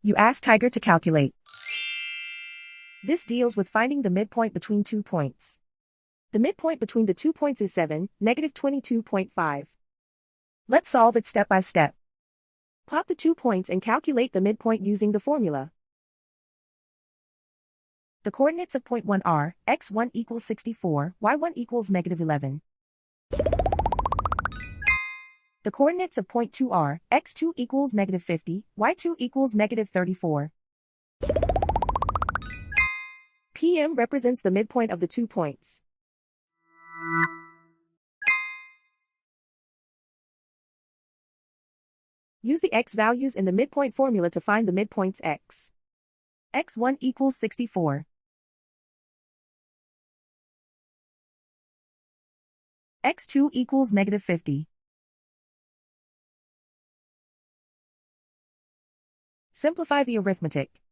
You ask Tiger to calculate. This deals with finding the midpoint between 2 points. The midpoint between the 2 points is 7, -22.5. Let's solve it step by step. Plot the 2 points and calculate the midpoint using the formula. The coordinates of point 1 are, x1 equals 64, y1 equals -11. The coordinates of point 2 are, x2 equals -50, y2 equals -34. PM represents the midpoint of the 2 points. Use the x values in the midpoint formula to find the midpoints x. x1 equals 64. x2 equals -50. Simplify the arithmetic.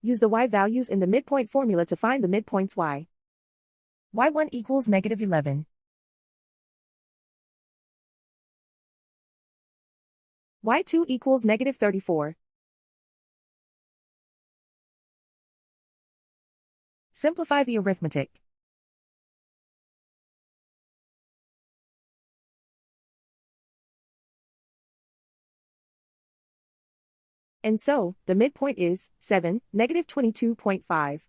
Use the y values in the midpoint formula to find the midpoints y. y1 equals -11. y2 equals -34. Simplify the arithmetic. And so, the midpoint is 7, -22.5.